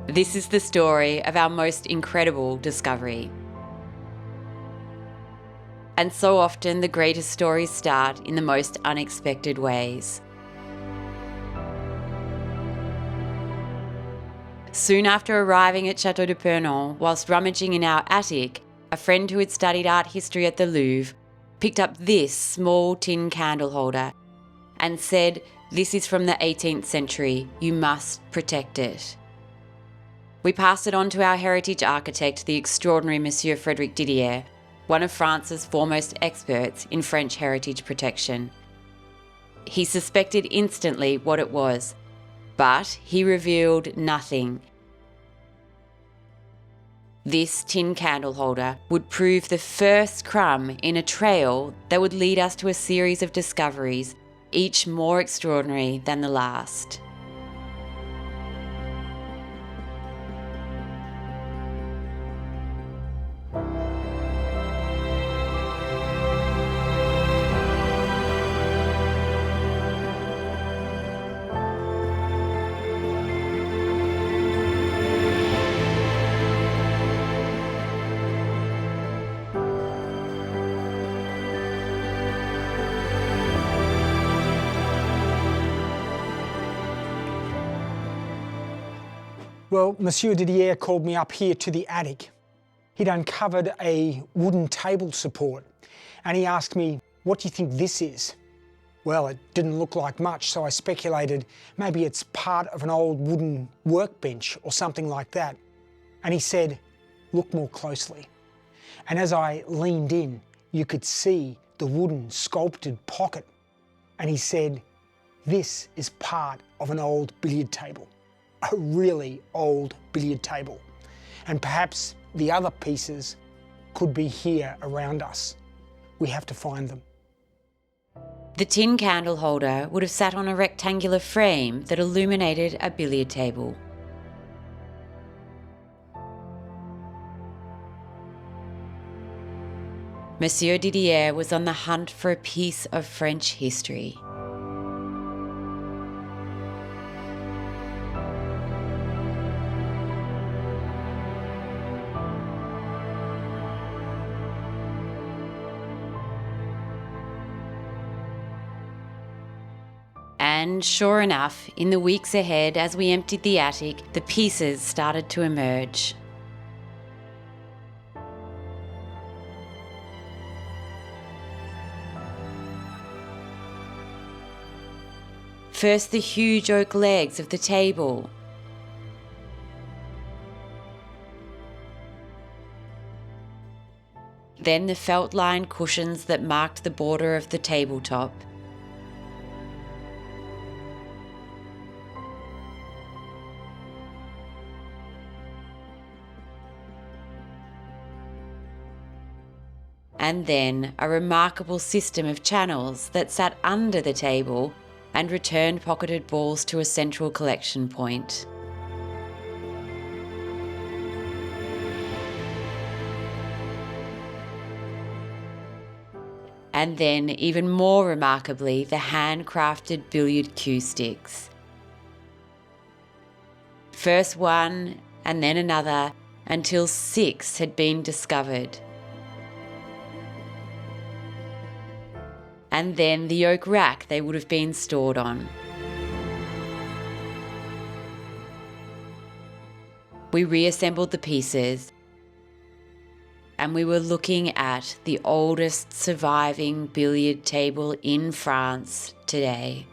This is the story of our most incredible discovery. And so often the greatest stories start in the most unexpected ways. Soon after arriving at Chateau de Pernon, whilst rummaging in our attic, a friend who had studied art history at the Louvre picked up this small tin candle holder and said, "This is from the 18th century, you must protect it." We passed it on to our heritage architect, the extraordinary Monsieur Frédéric Didier, one of France's foremost experts in French heritage protection. He suspected instantly what it was, but he revealed nothing. This tin candle holder would prove the first crumb in a trail that would lead us to a series of discoveries, each more extraordinary than the last. Well, Monsieur Didier called me up here to the attic. He'd uncovered a wooden table support, and he asked me, "What do you think this is?" Well, it didn't look like much, so I speculated maybe it's part of an old wooden workbench or something like that. And he said, "Look more closely." And as I leaned in, you could see the wooden sculpted pocket. And he said, "This is part of an old billiard table. A really old billiard table. And perhaps the other pieces could be here around us. We have to find them." The tin candle holder would have sat on a rectangular frame that illuminated a billiard table. Monsieur Didier was on the hunt for a piece of French history. And sure enough, in the weeks ahead, as we emptied the attic, the pieces started to emerge. First, the huge oak legs of the table. Then the felt-lined cushions that marked the border of the tabletop. And then a remarkable system of channels that sat under the table and returned pocketed balls to a central collection point. And then, even more remarkably, the handcrafted billiard cue sticks. First one and then another until 6 had been discovered. And then the oak rack they would have been stored on. We reassembled the pieces, and we were looking at the oldest surviving billiard table in France today.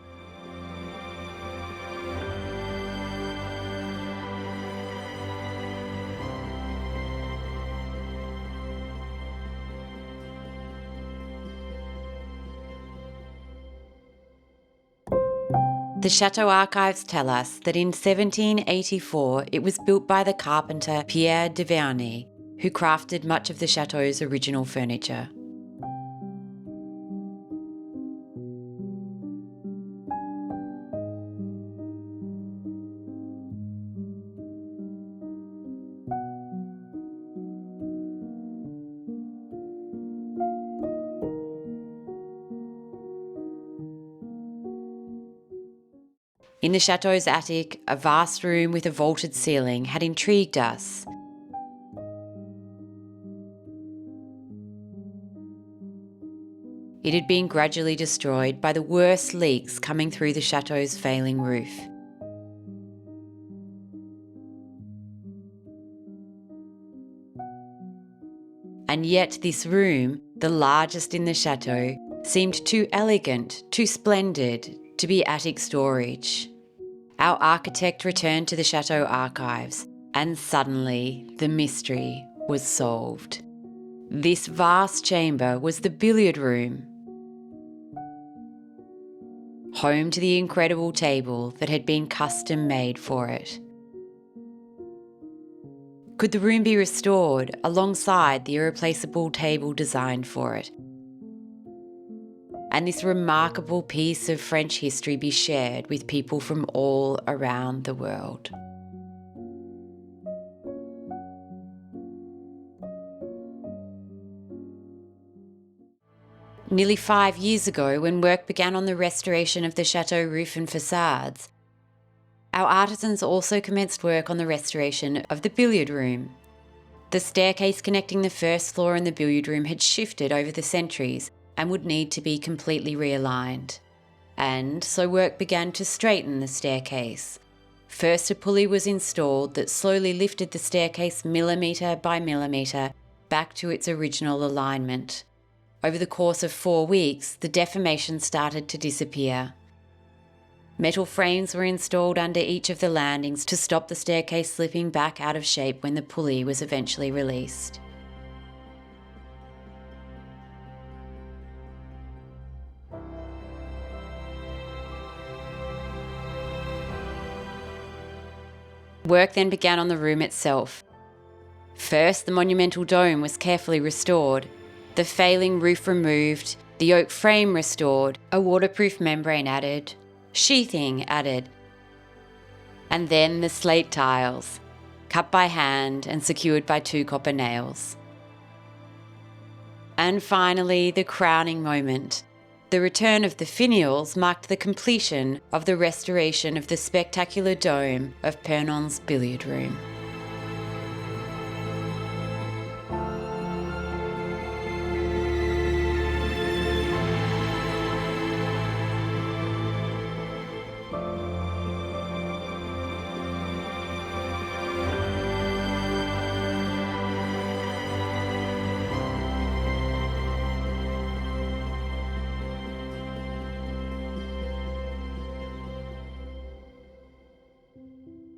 The Chateau archives tell us that in 1784 it was built by the carpenter Pierre de Vernet, who crafted much of the chateau's original furniture. In the chateau's attic, a vast room with a vaulted ceiling had intrigued us. It had been gradually destroyed by the worst leaks coming through the chateau's failing roof. And yet this room, the largest in the chateau, seemed too elegant, too splendid to be attic storage. Our architect returned to the chateau archives, and suddenly the mystery was solved. This vast chamber was the billiard room, home to the incredible table that had been custom made for it. Could the room be restored alongside the irreplaceable table designed for it? And this remarkable piece of French history be shared with people from all around the world? Nearly 5 years ago, when work began on the restoration of the chateau roof and facades, our artisans also commenced work on the restoration of the billiard room. The staircase connecting the first floor and the billiard room had shifted over the centuries and would need to be completely realigned. And so work began to straighten the staircase. First, a pulley was installed that slowly lifted the staircase millimetre by millimetre back to its original alignment. Over the course of 4 weeks, the deformation started to disappear. Metal frames were installed under each of the landings to stop the staircase slipping back out of shape when the pulley was eventually released. Work then began on the room itself. First, the monumental dome was carefully restored, the failing roof removed, the oak frame restored, a waterproof membrane added, sheathing added, and then the slate tiles, cut by hand and secured by 2 copper nails. And finally, the crowning moment. The return of the finials marked the completion of the restoration of the spectacular dome of Pernon's billiard room.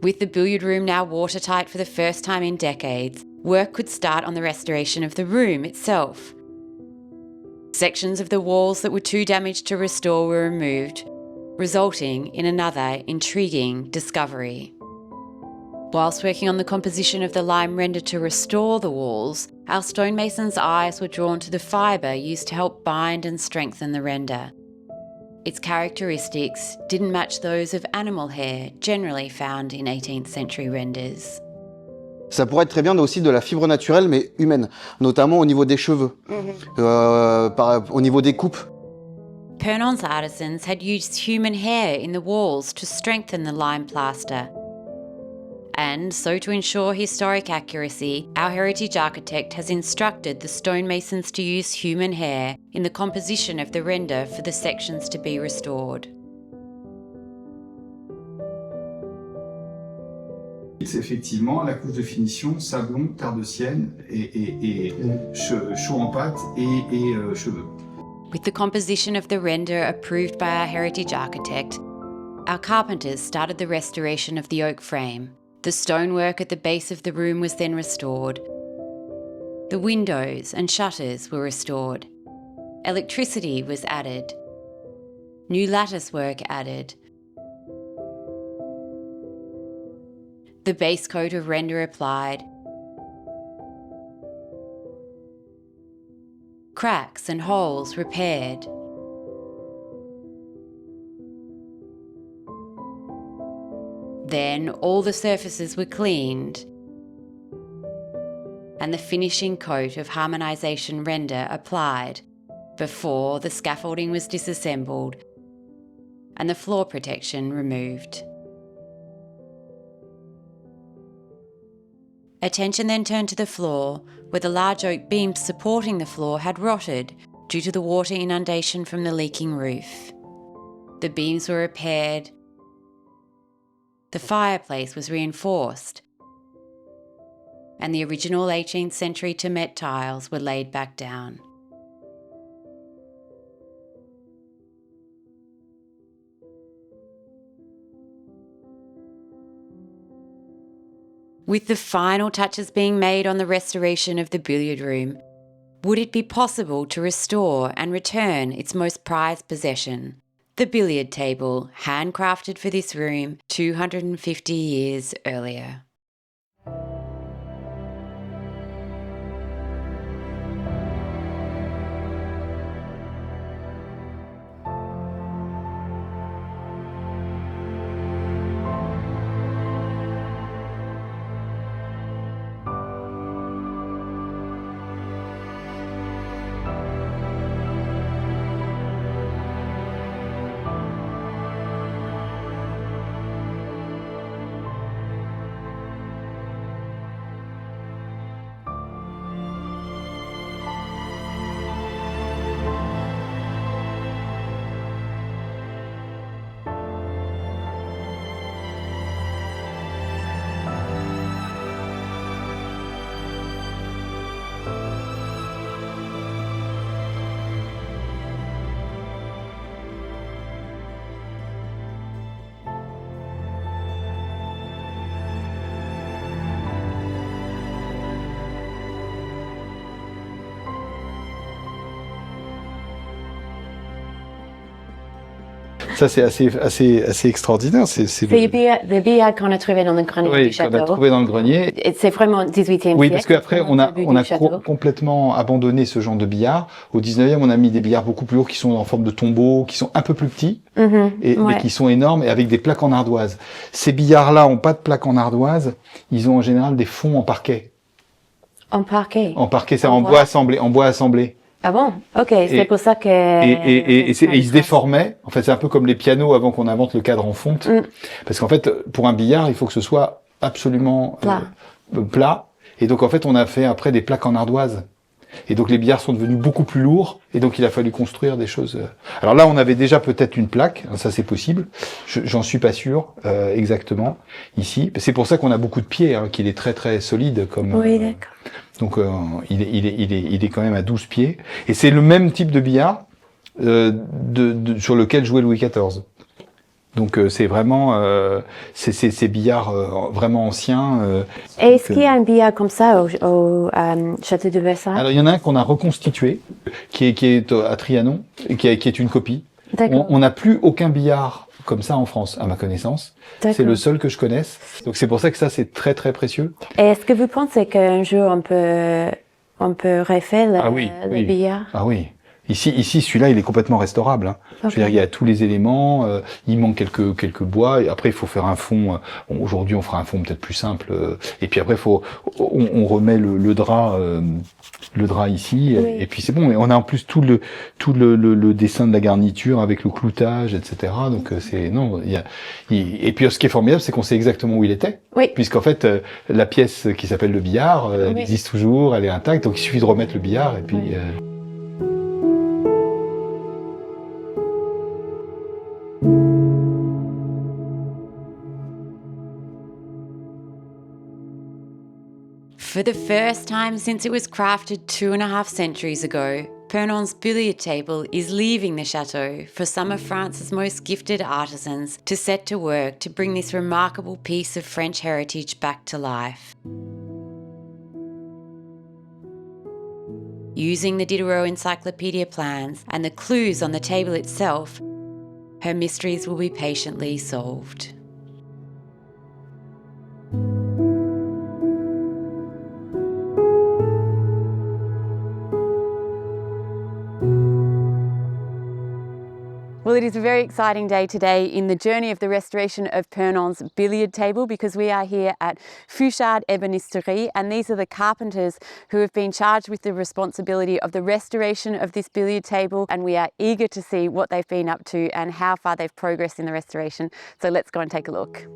With the billiard room now watertight for the first time in decades, work could start on the restoration of the room itself. Sections of the walls that were too damaged to restore were removed, resulting in another intriguing discovery. Whilst working on the composition of the lime render to restore the walls, our stonemason's eyes were drawn to the fibre used to help bind and strengthen the render. Its characteristics didn't match those of animal hair generally found in 18th century renders. Ça pourrait être très bien aussi de la fibre naturelle mais humaine, notamment au niveau des cheveux, au niveau des coupes. Pernon's artisans had used human hair in the walls to strengthen the lime plaster. And so, to ensure historic accuracy, our heritage architect has instructed the stonemasons to use human hair in the composition of the render for the sections to be restored. C'est effectivement la couche de finition, sablon, terre de sienne et chaud en pâte et cheveux. With the composition of the render approved by our heritage architect, our carpenters started the restoration of the oak frame. The stonework at the base of the room was then restored. The windows and shutters were restored. Electricity was added. New lattice work added. The base coat of render applied. Cracks and holes repaired. Then all the surfaces were cleaned and the finishing coat of harmonisation render applied before the scaffolding was disassembled and the floor protection removed. Attention then turned to the floor, where the large oak beams supporting the floor had rotted due to the water inundation from the leaking roof. The beams were repaired. The fireplace was reinforced, and the original 18th century Tamet tiles were laid back down. With the final touches being made on the restoration of the billiard room, would it be possible to restore and return its most prized possession, the billiard table handcrafted for this room 250 years earlier? Ça, c'est assez extraordinaire. C'est le billard qu'on a trouvé dans le grenier du château. Qu'on a trouvé dans le grenier. C'est vraiment 18e siècle. Oui, parce qu'après, on a complètement abandonné ce genre de billard. Au 19e, on a mis des billards beaucoup plus lourds qui sont en forme de tombeau, qui sont un peu plus petits, mais qui sont énormes et avec des plaques en ardoise. Ces billards-là ont pas de plaques en ardoise. Ils ont en général des fonds en parquet. En parquet? En parquet, c'est en bois assemblé. Ah bon? Ok, c'est pour ça que... Et ils se déformaient. En fait, c'est un peu comme les pianos avant qu'on invente le cadre en fonte. Parce qu'en fait, pour un billard, il faut que ce soit absolument plat. Et donc, en fait, on a fait après des plaques en ardoise. Et donc, les billards sont devenus beaucoup plus lourds. Et donc, il a fallu construire des choses. Alors là, on avait déjà peut-être une plaque. Ça, c'est possible. J'en suis pas sûr exactement ici. C'est pour ça qu'on a beaucoup de pieds, qu'il est très, très solide comme... Oui, d'accord. Donc il est quand même à 12 pieds. Et c'est le même type de billard sur lequel jouait Louis XIV. Donc c'est vraiment ces billards vraiment anciens. Est-ce qu'il y a un billard comme ça au château de Versailles? Alors il y en a un qu'on a reconstitué, qui est à Trianon, et qui est une copie. On n'a plus aucun billard comme ça en France, à ma connaissance. C'est le seul que je connaisse. Donc c'est pour ça que ça, c'est très très précieux. Et est-ce que vous pensez qu'un jour on peut refaire le billard? Ah oui. Ici, celui-là, il est complètement restaurable. Je veux dire, il y a tous les éléments. Il manque quelques bois. Et après, il faut faire un fond. Aujourd'hui, on fera un fond peut-être plus simple. Et puis après, on remet le drap ici. Oui. Et puis c'est bon. Et on a en plus tout le dessin de la garniture avec le cloutage, etc. Donc et puis ce qui est formidable, c'est qu'on sait exactement où il était. Oui. Puisqu'en fait, la pièce qui s'appelle le billard, elle existe toujours, elle est intacte. Donc il suffit de remettre le billard et puis. For the first time since it was crafted 2.5 centuries ago, Pernon's billiard table is leaving the chateau for some of France's most gifted artisans to set to work to bring this remarkable piece of French heritage back to life. Using the Diderot Encyclopedia plans and the clues on the table itself, her mysteries will be patiently solved. Well, it is a very exciting day today in the journey of the restoration of Pernon's billiard table, because we are here at Fouchard Ebenisterie, and these are the carpenters who have been charged with the responsibility of the restoration of this billiard table, and we are eager to see what they've been up to and how far they've progressed in the restoration. So let's go and take a look.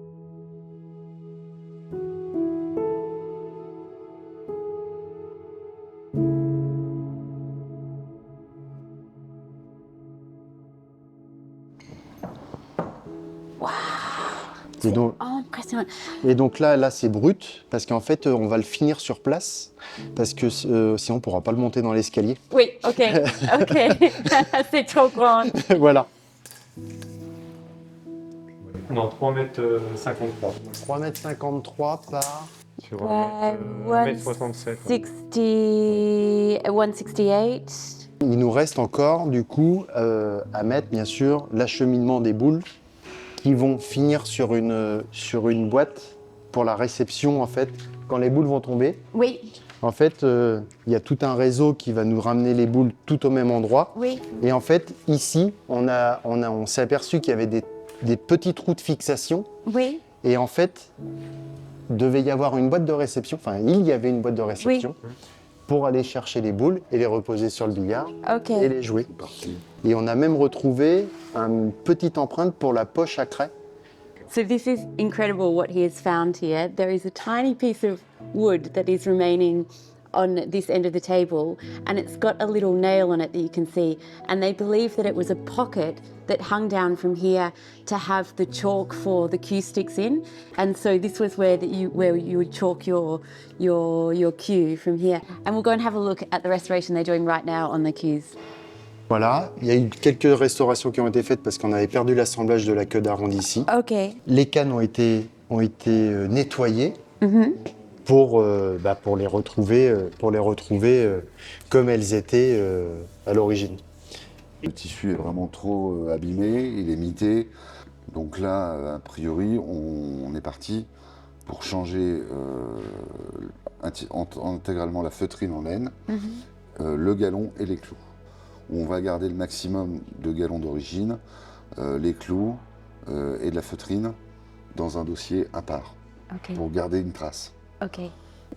Impressionnant. Et donc là c'est brut, parce qu'en fait, on va le finir sur place, parce que sinon on ne pourra pas le monter dans l'escalier. Oui, ok, ok. C'est trop grand. Voilà. Non, 3,53 m. 3,53 m par... Sur 1,67 m. 168. Il nous reste encore, du coup, à mettre, bien sûr, l'acheminement des boules qui vont finir sur une boîte pour la réception, en fait. Quand les boules vont tomber, Oui, en fait, il y a tout un réseau qui va nous ramener les boules tout au même endroit. oui. Et en fait, ici, on s'est aperçu qu'il y avait des petits trous de fixation. Oui, Et en fait, devait y avoir une boîte de réception, enfin, il y avait une boîte de réception pour aller chercher les boules et les reposer sur le billard ok. et les jouer. Et on a même retrouvé une petite empreinte pour la poche à craie. So this is incredible what he has found here. There is a tiny piece of wood that is remaining on this end of the table, and it's got a little nail on it that you can see, and they believe that it was a pocket that hung down from here to have the chalk for the cue sticks in, and so this was where you would chalk your cue from here. And we'll go and have a look at the restoration they're doing right now on the cues. Voilà, il y a eu quelques restaurations qui ont été faites parce qu'on avait perdu l'assemblage de la queue d'aronde ici. Ok. Les cannes ont été nettoyées pour les retrouver, comme elles étaient à l'origine. Le tissu est vraiment trop abîmé, il est mité. Donc là, a priori, on est parti pour changer intégralement la feutrine en laine, le galon et les clous. On va garder le maximum de galons d'origine, les clous et de la feutrine dans un dossier à part, pour garder une trace.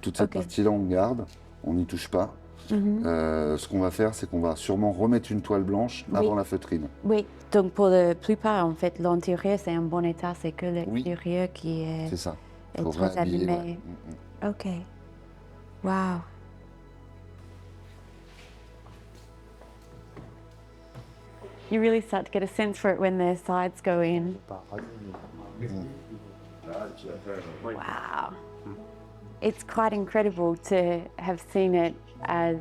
Toute cette partie-là, on garde, on n'y touche pas. Ce qu'on va faire, c'est qu'on va sûrement remettre une toile blanche avant la feutrine. Oui, donc pour la plupart, en fait, l'intérieur, c'est en bon état, c'est que l'extérieur qui est, C'est ça. est Faut très réhabiller, abîmé. Ok. Wow. You really start to get a sense for it when the sides go in. Wow. It's quite incredible to have seen it as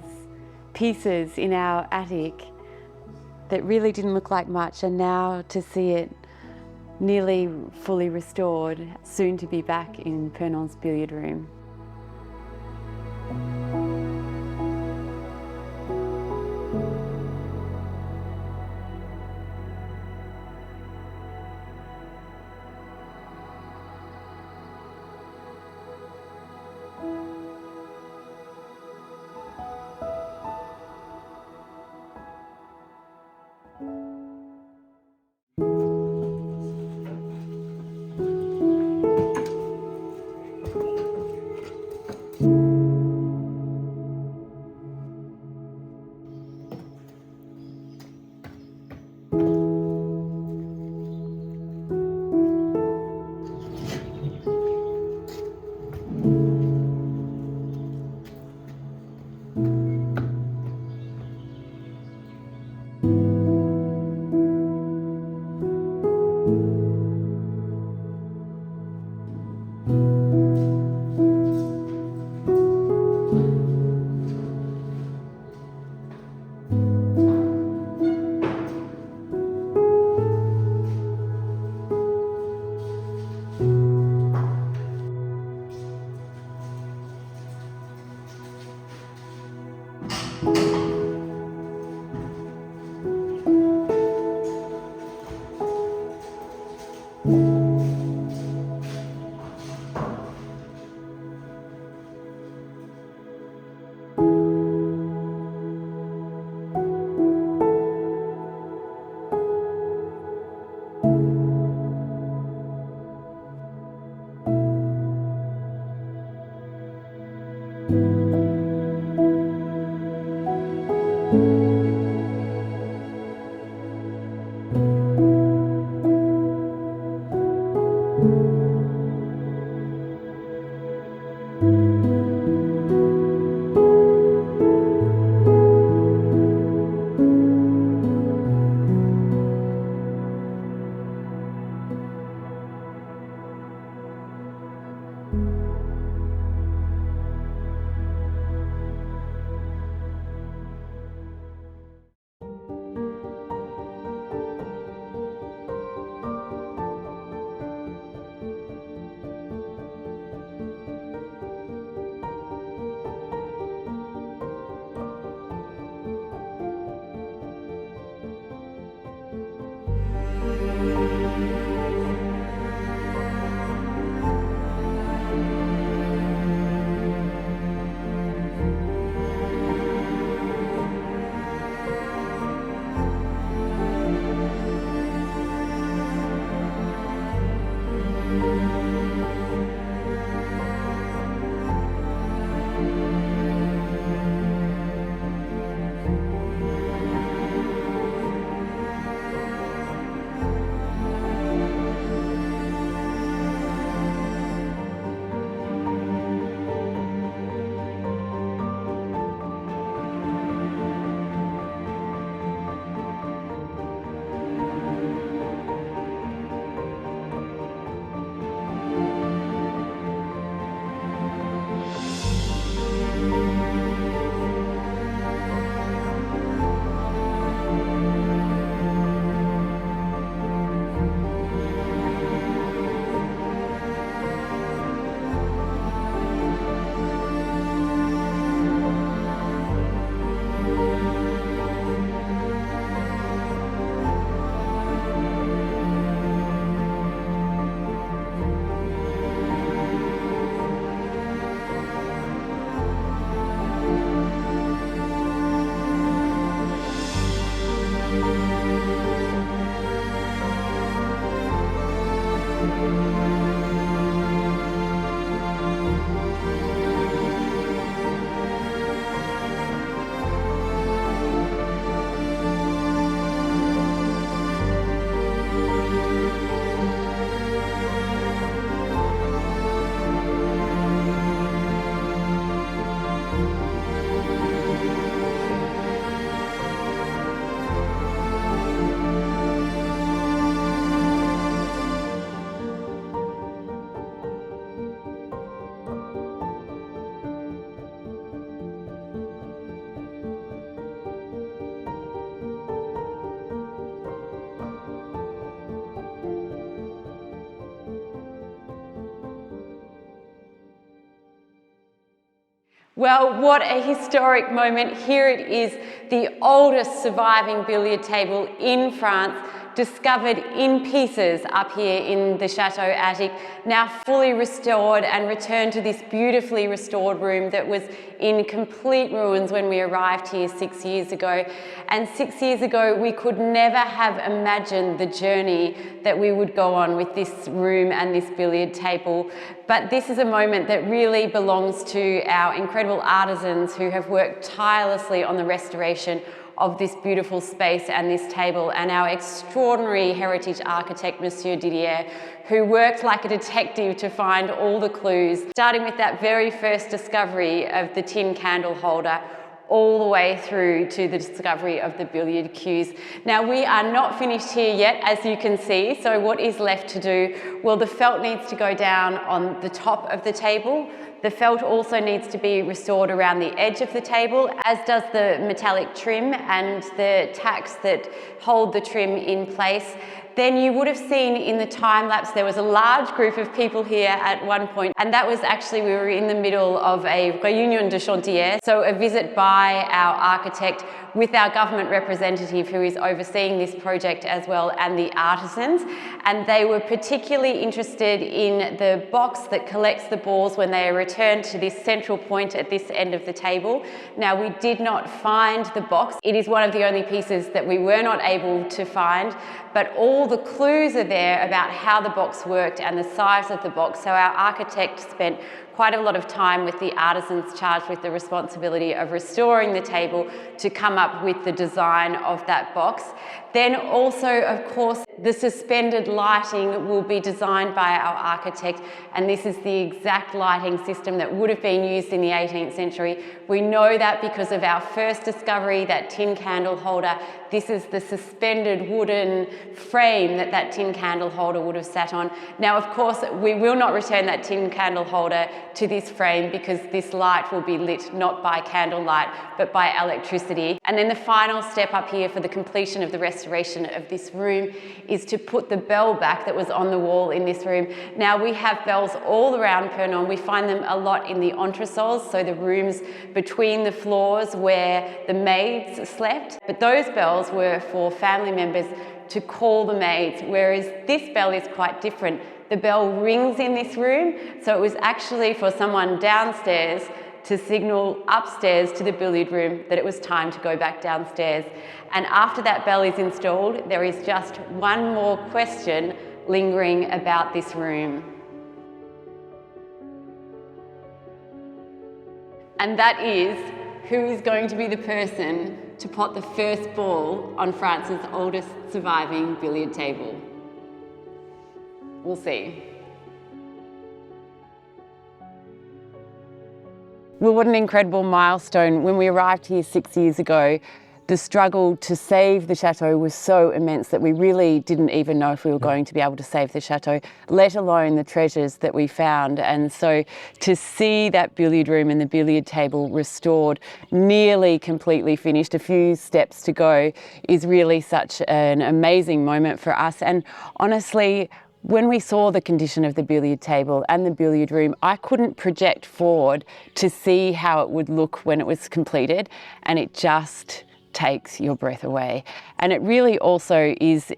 pieces in our attic that really didn't look like much, and now to see it nearly fully restored, soon to be back in Pernon's billiard room. Well, what a historic moment. Here it is, the oldest surviving billiard table in France, discovered in pieces up here in the chateau attic, now fully restored and returned to this beautifully restored room that was in complete ruins when we arrived here 6 years ago. And 6 years ago, we could never have imagined the journey that we would go on with this room and this billiard table. But this is a moment that really belongs to our incredible artisans who have worked tirelessly on the restoration of this beautiful space and this table, and our extraordinary heritage architect, Monsieur Didier, who worked like a detective to find all the clues, starting with that very first discovery of the tin candle holder, all the way through to the discovery of the billiard cues. Now, we are not finished here yet, as you can see, so what is left to do? Well, the felt needs to go down on the top of the table. The felt also needs to be restored around the edge of the table, as does the metallic trim and the tacks that hold the trim in place. Then you would have seen in the time lapse there was a large group of people here at one point, and that was actually, we were in the middle of a réunion de chantier, so a visit by our architect with our government representative who is overseeing this project as well, and the artisans, and they were particularly interested in the box that collects the balls when they are returned to this central point at this end of the table. Now, we did not find the box. It is one of the only pieces that we were not able to find, but all the clues are there about how the box worked and the size of the box. So our architect spent quite a lot of time with the artisans charged with the responsibility of restoring the table to come up with the design of that box. Then also, of course, the suspended lighting will be designed by our architect, and this is the exact lighting system that would have been used in the 18th century. We know that because of our first discovery, that tin candle holder. This is the suspended wooden frame that that tin candle holder would have sat on. Now, of course, we will not return that tin candle holder to this frame because this light will be lit not by candlelight, but by electricity. And then the final step up here for the completion of the restoration of this room is to put the bell back that was on the wall in this room. Now, we have bells all around Pernon. We find them a lot in the entresols, so the rooms between the floors where the maids slept. But those bells were for family members to call the maids, whereas this bell is quite different. The bell rings in this room, so it was actually for someone downstairs to signal upstairs to the billiard room that it was time to go back downstairs. And after that bell is installed, there is just one more question lingering about this room. And that is, who is going to be the person to pot the first ball on France's oldest surviving billiard table? We'll see. Well, what an incredible milestone. When we arrived here 6 years ago, the struggle to save the chateau was so immense that we really didn't even know if we were going to be able to save the chateau, let alone the treasures that we found. And so to see that billiard room and the billiard table restored, nearly completely finished, a few steps to go, is really such an amazing moment for us. And honestly, when we saw the condition of the billiard table and the billiard room, I couldn't project forward to see how it would look when it was completed, and it just takes your breath away. And it really also is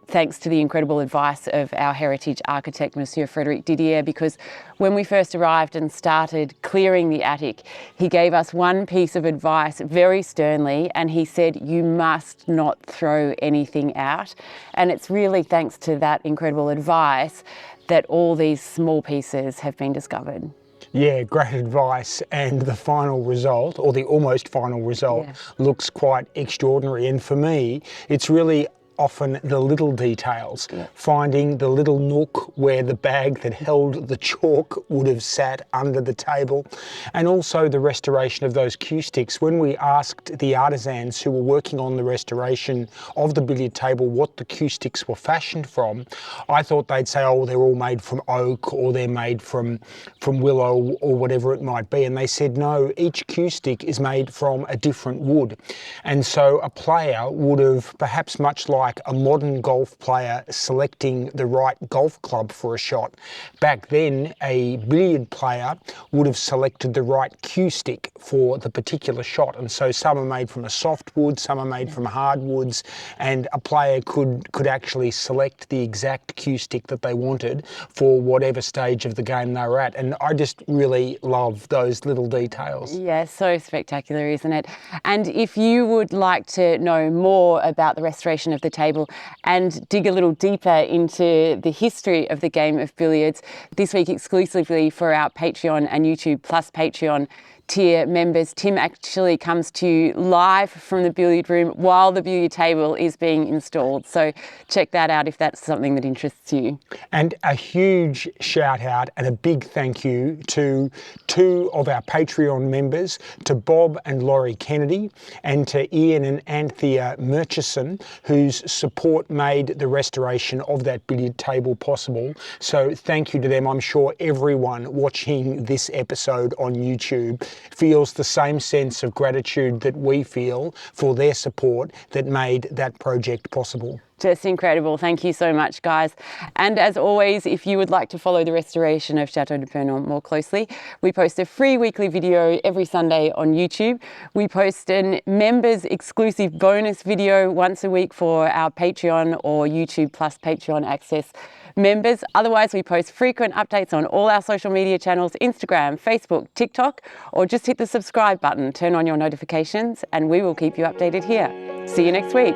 thanks to the incredible advice of our heritage architect, Monsieur Frédéric Didier, because when we first arrived and started clearing the attic, he gave us one piece of advice very sternly, and he said, you must not throw anything out. And it's really thanks to that incredible advice that all these small pieces have been discovered. Yeah, great advice, and the final result, or the almost final result, looks quite extraordinary. And for me, it's really often the little details, finding the little nook where the bag that held the chalk would have sat under the table, and also the restoration of those cue sticks. When we asked the artisans who were working on the restoration of the billiard table what the cue sticks were fashioned from, I thought they'd say, oh, they're all made from oak, or they're made from willow, or whatever it might be. And they said, no, each cue stick is made from a different wood. And so a player would have, perhaps much like like a modern golf player selecting the right golf club for a shot. Back then, a billiard player would have selected the right cue stick for the particular shot, and so some are made from a soft wood, some are made from hardwoods, and a player could actually select the exact cue stick that they wanted for whatever stage of the game they were at. And I just really love those little details. Yeah, so spectacular, isn't it? And if you would like to know more about the restoration of the table and dig a little deeper into the history of the game of billiards, this week exclusively for our Patreon and YouTube Plus Patreon tier members, Tim actually comes to you live from the billiard room while the billiard table is being installed. So check that out if that's something that interests you. And a huge shout out and a big thank you to two of our Patreon members, to Bob and Laurie Kennedy, and to Ian and Anthea Murchison, whose support made the restoration of that billiard table possible. So thank you to them. I'm sure everyone watching this episode on YouTube feels the same sense of gratitude that we feel for their support that made that project possible. Just incredible. Thank you so much, guys. And as always, if you would like to follow the restoration of Chateau de Pernon more closely, we post a free weekly video every Sunday on YouTube. We post a members exclusive bonus video once a week for our Patreon or YouTube Plus Patreon access members. Otherwise, we post frequent updates on all our social media channels, Instagram, Facebook, TikTok, or just hit the subscribe button, turn on your notifications, and we will keep you updated here. See you next week.